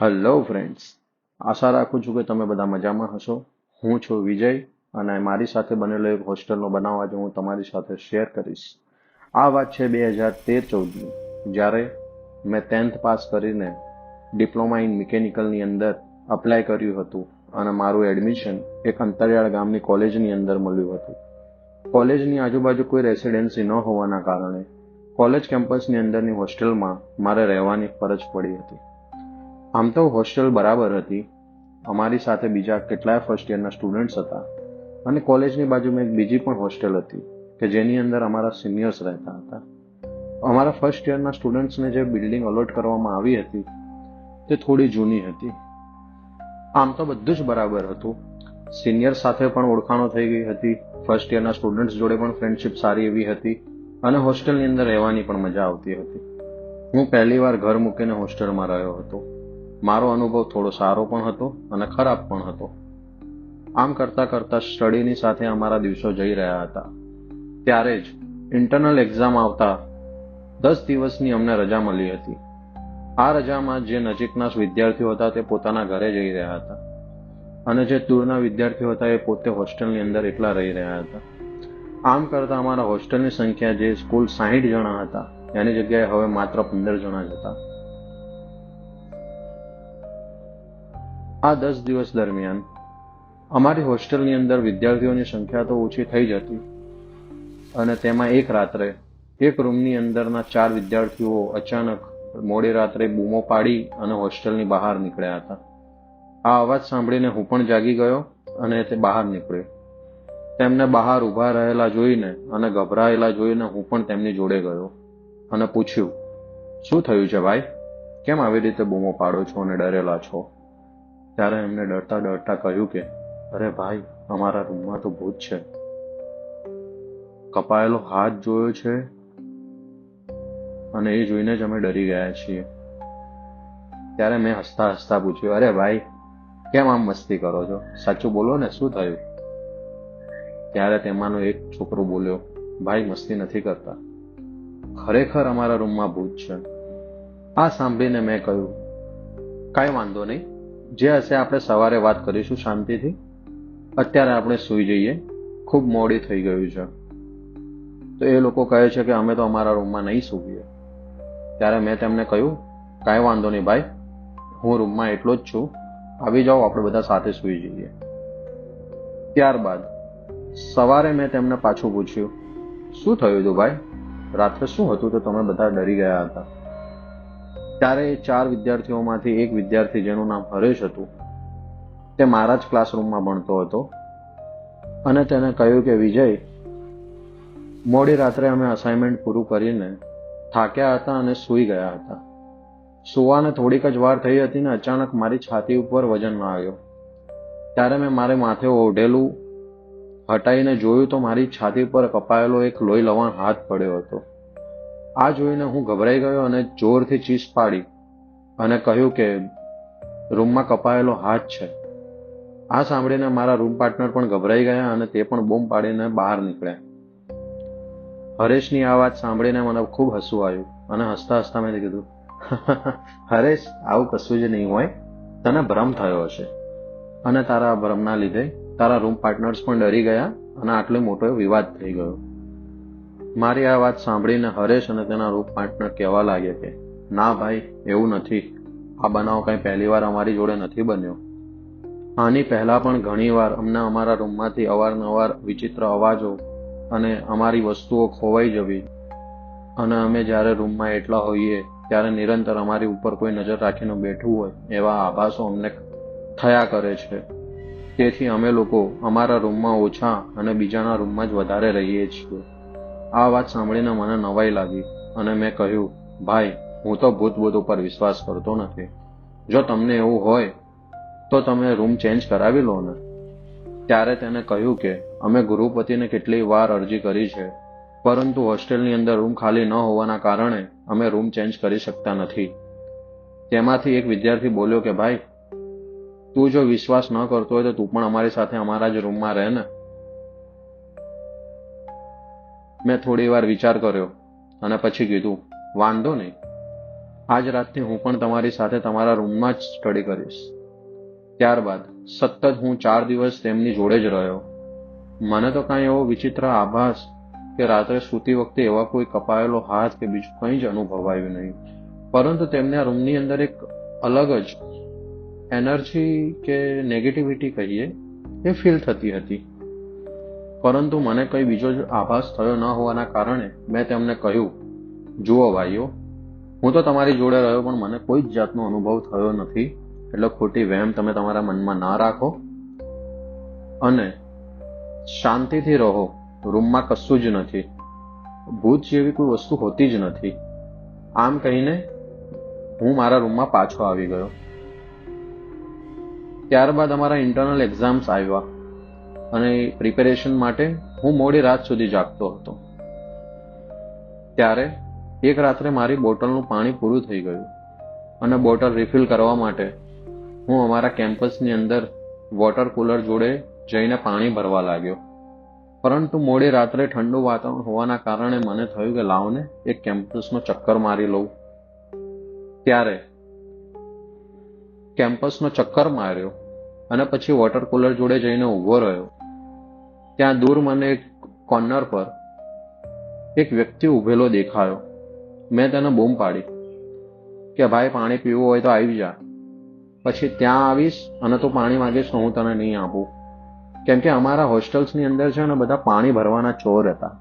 Hello friends, આશા રાખું છું કે તમે બધા મજામાં હશો. હું છું વિજય અને મારી સાથે બનેલો એક હોસ્ટેલનો બનાવ આજે હું તમારી સાથે શેર કરીશ. આ વાત છે 2013-14ની, જ્યારે મેં 10th પાસ કરીને ડિપ્લોમા ઇન મિકેનિકલની અંદર અપ્લાય કર્યું હતું અને મારું એડમિશન એક અંતરિયાળ ગામની કોલેજની અંદર મળ્યું હતું. કોલેજની આજુબાજુ કોઈ રેસિડેન્સી ન હોવાના કારણે કોલેજ કેમ્પસની અંદરની હોસ્ટેલમાં મારે રહેવાની ફરજ પડી હતી. આમ તો હોસ્ટેલ બરાબર હતી. અમારી સાથે બીજા કેટલાય ફર્સ્ટ યરના સ્ટુડન્ટ્સ હતા અને કોલેજની બાજુમાં એક બીજી પણ હોસ્ટેલ હતી કે જેની અંદર અમારા સિનિયર્સ રહેતા હતા. અમારા ફર્સ્ટ યરના સ્ટુડન્ટ્સને જે બિલ્ડિંગ અલોટ કરવામાં આવી હતી તે થોડી જૂની હતી. આમ તો બધું જ બરાબર હતું. સિનિયર સાથે પણ ઓળખાણો થઈ ગઈ હતી, ફર્સ્ટ યરના સ્ટુડન્ટ્સ જોડે પણ ફ્રેન્ડશિપ સારી એવી હતી અને હોસ્ટેલની અંદર રહેવાની પણ મજા આવતી હતી. હું પહેલીવાર ઘર મૂકીને હોસ્ટેલમાં રહ્યો હતો. મારો અનુભવ થોડો સારો પણ હતો અને ખરાબ પણ હતો. આમ કરતા કરતા સ્ટડીની સાથે અમારા દિવસો જઈ રહ્યા હતા. ત્યારે જ ઇન્ટરનલ એક્ઝામ આવતા 10 દિવસની અમને રજા મળી હતી. આ રજામાં જે નજીકના વિદ્યાર્થીઓ હતા તે પોતાના ઘરે જઈ રહ્યા હતા અને જે દૂરના વિદ્યાર્થીઓ હતા એ પોતે હોસ્ટેલની અંદર એકલા રહી રહ્યા હતા. આમ કરતા અમારા હોસ્ટેલની સંખ્યા જે કુલ 60 જણા હતા એની જગ્યાએ હવે માત્ર 15 જણા જ હતા. આ 10 દિવસ દરમિયાન અમારી હોસ્ટેલની અંદર વિદ્યાર્થીઓની સંખ્યા તો ઓછી થઈ જ હતી અને તેમાં એક રાત્રે એક રૂમની અંદરના 4 વિદ્યાર્થીઓ અચાનક મોડી રાત્રે બૂમો પાડી અને હોસ્ટેલની બહાર નીકળ્યા હતા. આ અવાજ સાંભળીને હું પણ જાગી ગયો અને તે બહાર નીકળ્યો. તેમને બહાર ઊભા રહેલા જોઈને અને ગભરાયેલા જોઈને હું પણ તેમની જોડે ગયો અને પૂછ્યું, શું થયું છે ભાઈ? કેમ આવી રીતે બૂમો પાડો છો અને ડરેલા છો? ત્યારે એમને ડરતા ડરતા કહ્યું કે અરે ભાઈ, અમારા રૂમમાં તો ભૂત છે. કપાયેલો હાથ જોયો છે અને એ જોઈને જ અમે ડરી ગયા છીએ. ત્યારે મેં હસતા હસતા પૂછ્યું, અરે ભાઈ, કેમ આમ મસ્તી કરો છો? સાચું બોલો ને, શું થયું? ત્યારે તેમાંનો એક છોકરો બોલ્યો, ભાઈ મસ્તી નથી કરતા, ખરેખર અમારા રૂમમાં ભૂત છે. આ સાંભળીને મેં કહ્યું, કાંઈ વાંધો નહીં, જે હશે આપણે સવારે વાત કરીશું શાંતિથી. અત્યારે આપણે સૂઈ જઈએ, ખૂબ મોડી થઈ ગયું છે. તો એ લોકો કહે છે કે અમે તો અમારા રૂમમાં નહીં સૂઈએ. ત્યારે મેં તેમને કહ્યું, કાંઈ વાંધો નહીં ભાઈ, હું રૂમમાં એટલો જ છું, આવી જાઓ, આપણે બધા સાથે સૂઈ જઈએ. ત્યારબાદ સવારે મેં તેમને પાછું પૂછ્યું, શું થયું હતું ભાઈ? રાત્રે શું હતું તો તમે બધા ડરી ગયા હતા? ત્યારે એ 4 વિદ્યાર્થીઓમાંથી એક વિદ્યાર્થી જેનું નામ હરેશ હતું તે મારા જ ક્લાસરૂમમાં ભણતો હતો અને તેને કહ્યું કે વિજય, મોડી રાત્રે અમે અસાઇનમેન્ટ પૂરું કરીને થાક્યા હતા અને સૂઈ ગયા હતા. સૂવાને થોડીક જ વાર થઈ હતી ને અચાનક મારી છાતી ઉપર વજન આવ્યો. ત્યારે મેં મારે માથે ઓઢેલું હટાઈને જોયું તો મારી છાતી પર કપાયેલો એક લોહી લવાણ હાથ પડ્યો હતો. આ જોઈને હું ગભરાઈ ગયો અને જોરથી ચીસ પાડી અને કહ્યું કે રૂમમાં કપાયેલો હાથ છે. આ સાંભળીને મારા રૂમ પાર્ટનર પણ ગભરાઈ ગયા અને તે પણ બૂમ પાડીને બહાર નીકળ્યા. હરેશની આ વાત સાંભળીને મને ખૂબ હસવું આવ્યું અને હસતા હસતા મેં કીધું, હરેશ, આવું કશું જ નહીં હોય, તને ભ્રમ થયો હશે અને તારા ભ્રમના લીધે તારા રૂમ પાર્ટનર્સ પણ ડરી ગયા અને આટલો મોટો વિવાદ થઈ ગયો. મારી આ વાત સાંભળીને હરેશ અને તેના રૂમ પાર્ટનર કહેવા લાગ્યા કે ના ભાઈ, એવું નથી, આ બનાવ કંઈ પહેલીવાર અમારી જોડે નથી બન્યો. આની પહેલા પણ ઘણીવાર અમને અમારા રૂમમાંથી અવારનવાર વિચિત્ર અવાજો અને અમારી વસ્તુઓ ખોવાઈ જવી અને અમે જ્યારે રૂમમાં એટલા હોઈએ ત્યારે નિરંતર અમારી ઉપર કોઈ નજર રાખીને બેઠું હોય એવા આભાસો અમને થયા કરે છે. તેથી અમે લોકો અમારા રૂમમાં ઓછા અને બીજાના રૂમમાં જ વધારે રહીએ છીએ. આ વાત સાંભળીને મને નવાઈ લાગી અને મેં કહ્યું, ભાઈ, હું તો ભૂત ઉપર વિશ્વાસ કરતો નથી. જો તમને એવું હોય તો તમે રૂમ ચેન્જ કરાવી લો ને. ત્યારે તેને કહ્યું કે અમે ગૃહપતિને કેટલી વાર અરજી કરી છે, પરંતુ હોસ્ટેલની અંદર રૂમ ખાલી ન હોવાના કારણે અમે રૂમ ચેન્જ કરી શકતા નથી. તેમાંથી એક વિદ્યાર્થી બોલ્યો કે ભાઈ, તું જો વિશ્વાસ ન કરતો હોય તો તું પણ અમારી સાથે અમારા જ રૂમમાં રહે ને. મેં થોડી વાર વિચાર કર્યો અને પછી કીધું, વાંધો નહીં, આજ રાતથી હું પણ તમારી સાથે તમારા રૂમમાં જ સ્ટડી કરીશ. ત્યારબાદ સતત હું 4 દિવસ તેમની જોડે જ રહ્યો. મને તો કાંઈ એવો વિચિત્ર આભાસ કે રાત્રે સૂતી વખતે એવા કોઈ કપાયેલો હાથ કે બીજું કંઈ જ અનુભવાયું નહીં. પરંતુ તેમના રૂમની અંદર એક અલગ જ એનર્જી કે નેગેટિવિટી કહીએ એ ફીલ થતી હતી. પરંતુ મને કંઈ બીજો જ આભાસ થયો ન હોવાના કારણે મેં તેમને કહ્યું, જુઓ ભાઈઓ, હું તો તમારી જોડે રહ્યો પણ મને કોઈ જ જાતનો અનુભવ થયો નથી, એટલે ખોટી વહેમ તમે તમારા મનમાં ના રાખો અને શાંતિથી રહો. રૂમમાં કશું જ નથી, ભૂત જેવી કોઈ વસ્તુ હોતી જ નથી. આમ કહીને હું મારા રૂમમાં પાછો આવી ગયો. ત્યારબાદ અમારા ઇન્ટરનલ એક્ઝામ્સ આવ્યા અને પ્રિપેરેશન માટે હું મોડી રાત સુધી જાગતો હતો. ત્યારે એક રાત્રે મારી બોટલનું પાણી પૂરું થઈ ગયું અને બોટલ રિફિલ કરવા માટે હું અમારા કેમ્પસની અંદર વોટર કુલર જોડે જઈને પાણી ભરવા લાગ્યો. પરંતુ મોડી રાત્રે ઠંડુ વાતાવરણ હોવાના કારણે મને થયું કે લાવને એક કેમ્પસનો ચક્કર મારી લઉં. ત્યારે કેમ્પસનો ચક્કર માર્યો અને પછી વોટર કુલર જોડે જઈને ઊભો રહ્યો. ત્યાં દૂર મને એક કોર્નર પર એક વ્યક્તિ ઊભેલો દેખાયો. મેં તેને બૂમ પાડી કે ભાઈ, પાણી પીવું હોય તો આવી જા, પછી ત્યાં આવીશ અને તું પાણી માંગીશ તો હું તને નહીં આપું. કેમ કે અમારા હોસ્ટેલ્સની અંદર છે ને બધા પાણી ભરવાના ચોર હતા.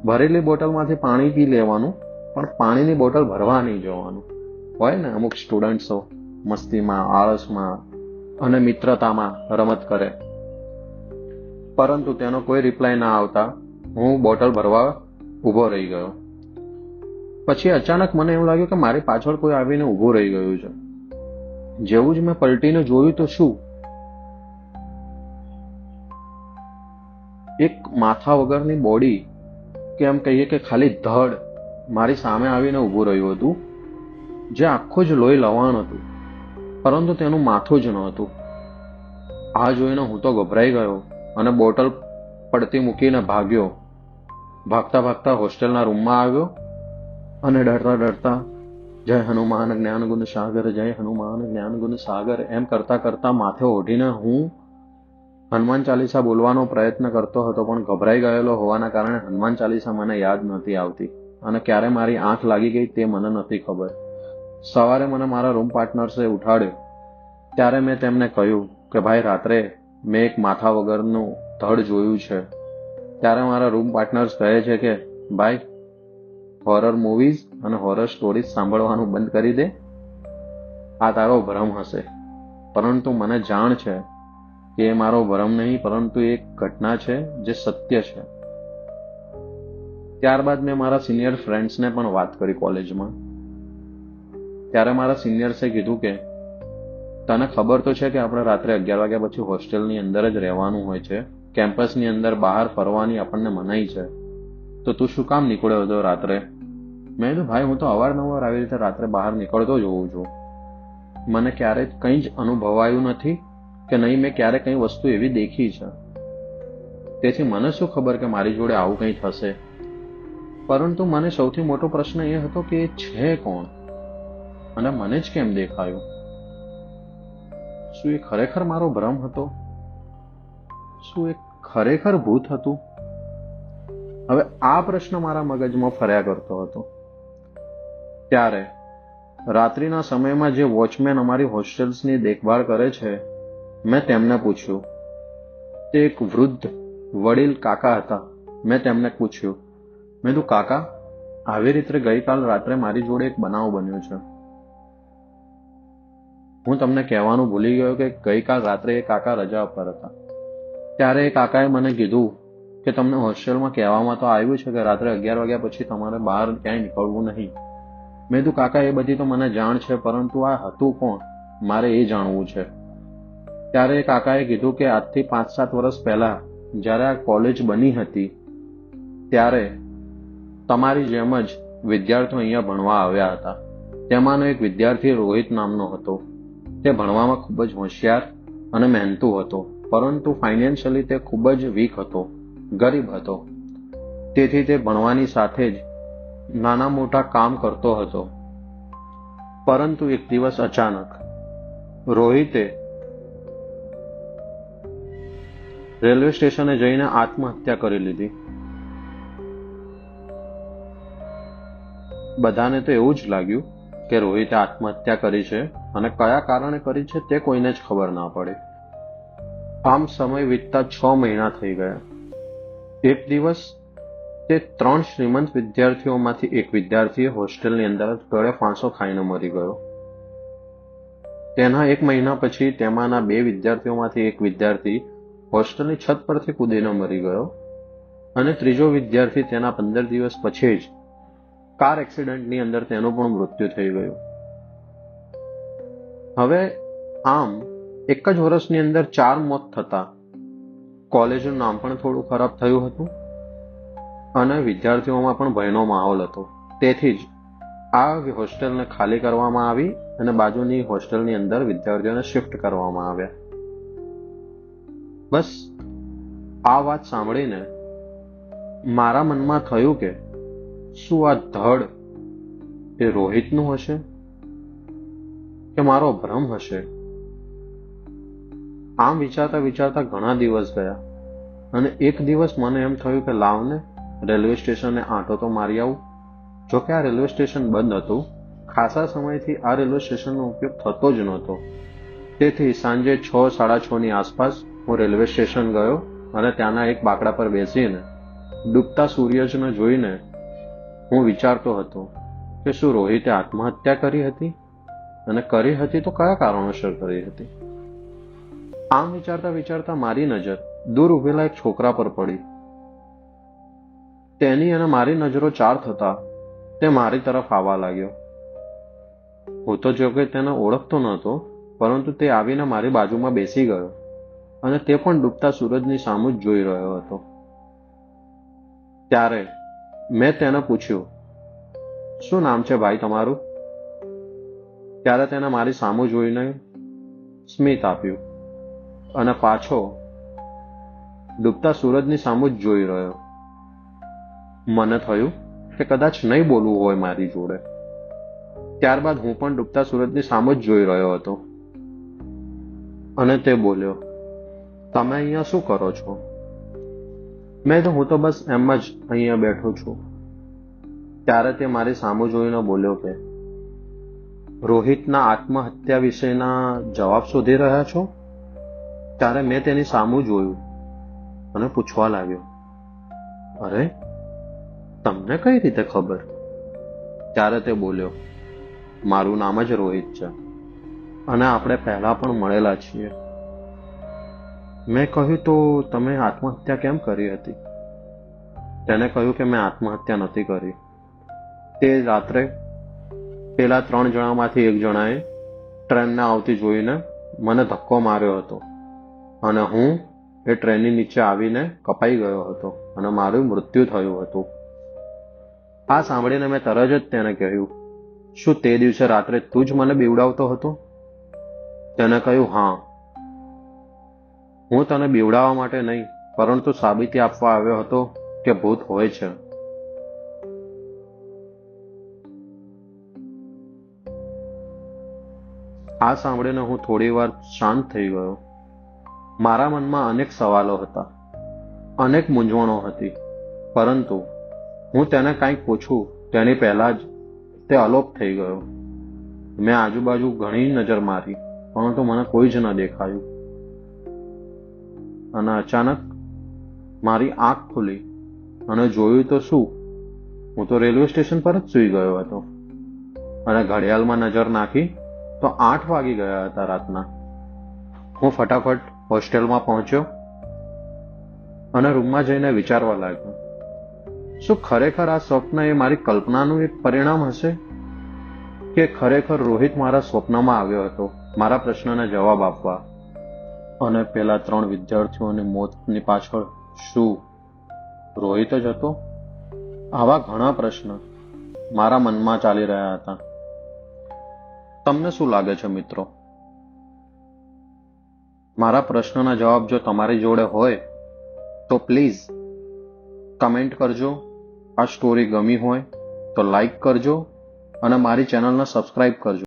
ભરેલી બોટલમાંથી પાણી પી લેવાનું, પણ પાણીની બોટલ ભરવા નહીં જવાનું. હોય ને અમુક સ્ટુડન્ટ્સો મસ્તીમાં, આળસમાં અને મિત્રતામાં રમત કરે. પરંતુ તેનો કોઈ રિપ્લાય ના આવતા હું બોટલ ભરવા ઊભો રહી ગયો. પછી અચાનક મને એવું લાગ્યું કે મારી પાછળ કોઈ આવીને ઊભું રહી ગયું છે. જેવું જ મેં પલટીને જોયું તો શું, એક માથા વગરની બોડી કે એમ કહીએ કે ખાલી ધડ મારી સામે આવીને ઊભું રહ્યું હતું, જે આખું જ લોહી લવાણ હતું, પરંતુ તેનું માથું જ ન હતું. આ જોઈને હું તો ગભરાઈ ગયો અને બોટલ પડતી મૂકીને ભાગ્યો. ભાગતા ભાગતા હોસ્ટેલના રૂમમાં આવ્યો અને ડરતા ડરતા જય હનુમાન જ્ઞાન ગુણ સાગર, જય હનુમાન જ્ઞાન ગુણ સાગર એમ કરતા કરતા માથે ઓઢીને હું હનુમાન ચાલીસા બોલવાનો પ્રયત્ન કરતો હતો. પણ ગભરાઈ ગયેલો હોવાના કારણે હનુમાન ચાલીસા મને યાદ નહોતી આવતી અને ક્યારે મારી આંખ લાગી ગઈ તે મને નથી ખબર. સવારે મને મારા રૂમ પાર્ટનર્સે ઉઠાડ્યો. ત્યારે મેં તેમને કહ્યું કે ભાઈ, રાત્રે મેં એક માથા વગરનું ધડ જોયું છે. ત્યારે મારા રૂમ પાર્ટનર્સ કહે છે કે ભાઈ, હોરર મૂવીઝ અને હોરર સ્ટોરીઝ સાંભળવાનું બંધ કરી દે. આ તારો ભ્રમ હશે. પરંતુ મને જાણ છે કે એ મારો ભ્રમ નહીં, પરંતુ એક ઘટના છે જે સત્ય છે. ત્યારબાદ મેં મારા સિનિયર ફ્રેન્ડ્સને પણ વાત કરી કોલેજમાં. ત્યારે મારા સિનિયર્સે કીધું કે તને ખબર તો છે કે આપણે રાત્રે 11 વાગ્યા પછી હોસ્ટેલની અંદર જ રહેવાનું હોય છે, કેમ્પસની અંદર બહાર ફરવાની આપણને મનાઈ છે, તો તું શું કામ નીકળ્યો હતો રાત્રે? મેં કીધું ભાઈ, હું તો અવારનવાર આવી રીતે રાત્રે બહાર નીકળતો જ હોઉં છું. મને ક્યારેય કંઈ જ અનુભવાયું નથી કે નહીં મેં ક્યારે કંઈ વસ્તુ એવી દેખી છે. તેથી મને શું ખબર કે મારી જોડે આવું કંઈ થશે. પરંતુ મને સૌથી મોટો પ્રશ્ન એ હતો કે એ છે કોણ અને મને જ કેમ દેખાયું? શું એ ખરેખર મારો ભ્રમ હતો? શું એ ખરેખર ભૂત હતું? હવે આ પ્રશ્ન મારા મગજમાં ફર્યા કરતો હતો. ત્યારે રાત્રિના સમયમાં જે વોચમેન અમારી હોસ્ટેલ્સની દેખભાળ કરે છે, મેં તેમને પૂછ્યું. તે એક વૃદ્ધ વડીલ કાકા હતા. મેં તેમને પૂછ્યું, મેં કીધું કાકા, આવી રીતે ગઈકાલ રાત્રે મારી જોડે એક બનાવ બન્યો છે. હું તમને કહેવાનું ભૂલી ગયો કે ગઈકાલ રાત્રે એ કાકા રજા પર હતા. ત્યારે એ કાકાએ મને કીધું કે તમને હોસ્ટેલમાં કહેવામાં તો આવ્યું છે કે રાત્રે 11 વાગ્યા પછી તમારે બહાર ક્યાંય નીકળવું નહીં. મેં કીધું કાકા, એ બધી તો મને જાણ છે, પરંતુ આ હતું કોણ મારે એ જાણવું છે. ત્યારે એ કાકાએ કીધું કે આજથી 5-7 વર્ષ પહેલા જ્યારે આ કોલેજ બની હતી ત્યારે તમારી જેમ જ વિદ્યાર્થીઓ અહીંયા ભણવા આવ્યા હતા. તેમાંનો એક વિદ્યાર્થી રોહિત નામનો હતો. તે ભણવામાં ખૂબ જ હોશિયાર અને મહેનતુ હતો, પરંતુ ફાઇનાન્શિયલી તે ખૂબ જ વીક હતો, ગરીબ હતો. તેથી તે ભણવાની સાથે જ નાના મોટા કામ કરતો હતો પરંતુ એક દિવસ અચાનક રોહિતે રેલવે સ્ટેશને જઈને આત્મહત્યા કરી લીધી. બધાને તો એવું જ લાગ્યું કે રોહિતે આત્મહત્યા કરી છે અને કયા કારણે કરી છે તે કોઈને જ ખબર ના પડી. આમ સમય વીતતા 6 મહિના થઈ ગયા. એક દિવસ તે 3 શ્રીમંત વિદ્યાર્થીઓમાંથી એક વિદ્યાર્થીએ હોસ્ટેલની અંદર ગળે ફાંસો ખાઈને મરી ગયો. તેના 1 મહિના પછી તેમાંના 2 વિદ્યાર્થીઓમાંથી એક વિદ્યાર્થી હોસ્ટેલની છત પરથી કૂદીને મરી ગયો અને ત્રીજો વિદ્યાર્થી તેના 15 દિવસ પછી જ કાર એક્સિડન્ટની અંદર તેનું પણ મૃત્યુ થઈ ગયું. હવે આમ એક જ વર્ષની અંદર 4 મોત થતા કોલેજનું નામ પણ થોડું ખરાબ થયું હતું અને વિદ્યાર્થીઓમાં પણ ભયનો માહોલ હતો. તેથી જ આ હોસ્ટેલને ખાલી કરવામાં આવી અને બાજુની હોસ્ટેલની અંદર વિદ્યાર્થીઓને શિફ્ટ કરવામાં આવ્યા. બસ આ વાત સાંભળીને મારા મનમાં થયું કે શું આ ધડ એ રોહિતનું હશે કે મારો ભ્રમ હશે? આમ વિચારતા વિચારતા ઘણા દિવસ ગયા અને એક દિવસ મને એમ થયું કે લાવને રેલવે સ્ટેશને આંટો તો મારી આવું. જોકે આ રેલવે સ્ટેશન બંધ હતું. ખાસા સમયથી આ રેલવે સ્ટેશનનો ઉપયોગ થતો જ નહોતો. તેથી સાંજે 6-6:30 આસપાસ હું રેલવે સ્ટેશન ગયો અને ત્યાંના એક બાકડા પર બેસીને ડૂબતા સૂર્યને જોઈને હું વિચારતો હતો કે શું રોહિતે આત્મહત્યા કરી હતી અને કરી હતી તો કયા કારણોસર કરી હતી. આમ વિચારતા વિચારતા મારી નજર દૂર ઉભેલા એક છોકરા પર પડી. તેની અને મારી નજરો ચાર થતા તે મારી તરફ આવવા લાગ્યો. હું તો જો કે તેને ઓળખતો નહોતો, પરંતુ તે આવીને મારી બાજુમાં બેસી ગયો અને તે પણ ડૂબતા સૂરજની સામુ જ જોઈ રહ્યો હતો. ત્યારે મેં તેને પૂછ્યું, શું નામ છે ભાઈ તમારું? ત્યારે તેને મારી સામુ જોઈને સ્મિત આપ્યું અને પાછો ડૂબતા સૂરજની સામુ જ જોઈ રહ્યો. મને થયું કે કદાચ નહીં બોલવું હોય મારી જોડે. ત્યારબાદ હું પણ ડૂબતા સૂરજની સામુ જ જોઈ રહ્યો હતો અને તે બોલ્યો, તમે અહીંયા શું કરો છો? મેં હું તો બસ એમ જ અહીંયા બેઠો છું. ત્યારે તે મારી સામુ જોઈને બોલ્યો કે રોહિતના આત્મહત્યા વિશેના જવાબ શોધી રહ્યા છો? ત્યારે મેં તેની સામુ જોયું અને પૂછવા લાગ્યો, અરે તમને કઈ રીતે ખબર? ત્યારે તે બોલ્યો, મારું નામ જ રોહિત છે અને આપણે પહેલા પણ મળેલા છીએ. મેં કહ્યું, તો તમે આત્મહત્યા કેમ કરી હતી? તેને કહ્યું કે મેં આત્મહત્યા નથી કરી. તે રાત્રે પેલા 3 જણામાંથી એક જણાએ ટ્રેનને આવતી જોઈને મને ધક્કો માર્યો હતો અને હું એ ટ્રેનની નીચે આવીને કપાઈ ગયો હતો અને મારું મૃત્યુ થયું હતું. આ સાંભળીને મેં તરત જ તેને કહ્યું, શું તે દિવસે રાત્રે તું જ મને બીવડાવતો હતો? તેને કહ્યું, હા, હું તને બીવડાવવા માટે નહીં, પરંતુ સાબિતી આપવા આવ્યો હતો કે ભૂત હોય છે. આ સાંભળીને હું થોડી વાર શાંત થઈ ગયો. મારા મનમાં અનેક સવાલો હતા, અનેક મૂંઝવણો હતી, પરંતુ હું તેને કંઈક પૂછું તેની પહેલા જ તે અલોપ થઈ ગયો. મેં આજુબાજુ ઘણી નજર મારી, પરંતુ મને કોઈ જ ન દેખાયું. અને અચાનક મારી આંખ ખુલી અને જોયું તો શું, હું તો રેલવે સ્ટેશન પર જ સૂઈ ગયો હતો અને ઘડિયાળમાં નજર નાખી તો 8 વાગી ગયા હતા રાતના. હું ફટાફટ હોસ્ટેલમાં પહોંચ્યો અને રૂમમાં જઈને વિચારવા લાગ્યો, શું ખરેખર આ સ્વપ્ન એ મારી કલ્પનાનું એક પરિણામ હશે કે ખરેખર રોહિત મારા સ્વપ્નમાં આવ્યો હતો મારા પ્રશ્નને જવાબ આપવા? અને પેલા 3 વિદ્યાર્થીઓની મોતની પાછળ શું રોહિત જ હતો? આવા ઘણા પ્રશ્ન મારા મનમાં ચાલી રહ્યા હતા. તમને શું લાગે છે મિત્રો? મારા પ્રશ્નના જવાબ જો તમારી જોડે હોય તો પ્લીઝ કમેન્ટ કરજો. આ સ્ટોરી ગમી હોય તો લાઈક કરજો અને મારી ચેનલને સબસ્ક્રાઇબ કરજો.